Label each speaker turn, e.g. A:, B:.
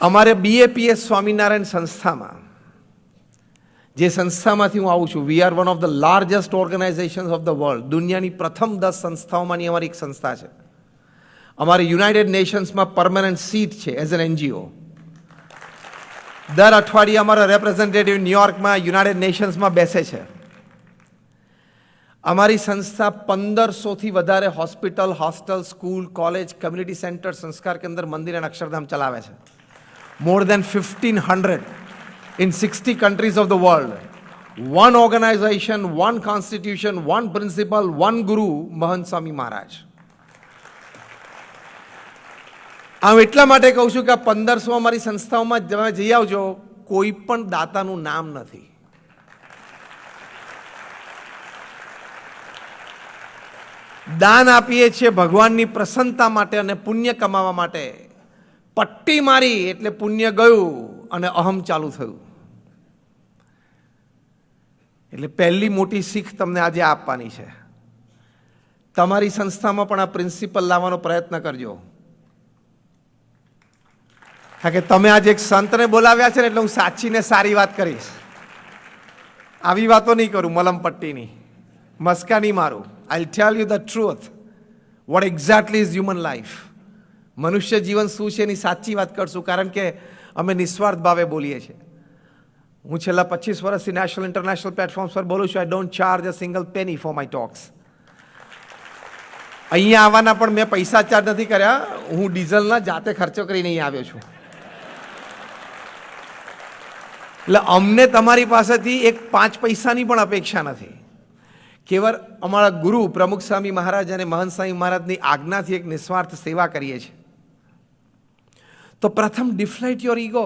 A: અમારે BAPS સ્વામિનારાયણ સંસ્થામાં, જે સંસ્થામાંથી હું આવું છું, we are one of the largest organisations of the world. દુનિયાની પ્રથમ 10 સંસ્થાઓમાંની અમારી એક સંસ્થા છે. અમારી યુનાઇટેડ નેશન્સમાં પરમેનન્ટ સીટ છે એઝ એન NGO. દર અઠવાડિયે અમારા રેપ્રેઝેન્ટેટિવ ન્યુયોર્કમાં યુનાઇટેડ નેશન્સમાં બેસે છે. અમારી સંસ્થા 1500થી વધારે hospital, hostel, school, college, community centre, સંસ્કાર કેન્દ્ર, મંદિર અને અક્ષરધામ ચલાવે છે. More than 1500 in 60 countries of the world. One organization, one constitution, one principle, one guru, મહંત સ્વામી મહારાજ. હું એટલા માટે કહું છું કે 1500 અમારી સંસ્થાઓમાં તમે જઈ આવજો, કોઈ પણ દાતાનું નામ નથી. દાન આપીએ છીએ ભગવાનની પ્રસન્નતા માટે અને પુણ્ય કમાવા માટે. પટ્ટી મારી એટલે પુણ્ય ગયું અને અહમ ચાલુ થયું. એટલે પહેલી મોટી શીખ તમને આજે આપવાની છે. તમારી સંસ્થામાં પણ આ પ્રિન્સિપલ લાવવાનો પ્રયત્ન કરજો. કારણ કે તમે આજે એક સંતને બોલાવ્યા છે ને, એટલે હું સાચીને સારી વાત કરીશ. આવી વાતો નહીં કરું, મલમ પટ્ટીની મસ્કા નહીં મારું. I tell you the truth, what exactly is human life. મનુષ્ય જીવન શું છે એની સાચી વાત કરશું, કારણ કે અમે નિસ્વાર્થ ભાવે બોલીએ છીએ. હું છેલ્લા 25 વર્ષથી નેશનલ ઇન્ટરનેશનલ પ્લેટફોર્મ્સ પર બોલું છું. I don't charge a single penny for my talks. અહીંયા આવવાના પણ મેં પૈસા ચાર્જ નથી કર્યા. હું ડીઝલના જાતે ખર્ચો કરીને અહીં આવ્યો છું. એટલે અમને તમારી પાસેથી એક 5 પૈસાની પણ અપેક્ષા નથી. કેવળ અમારા ગુરુ પ્રમુખ સ્વામી મહારાજ અને મહંત સ્વામી મહારાજની આજ્ઞાથી એક નિસ્વાર્થ સેવા કરીએ છીએ. તો પ્રથમ ડિફ્લેટ યોર ઈગો.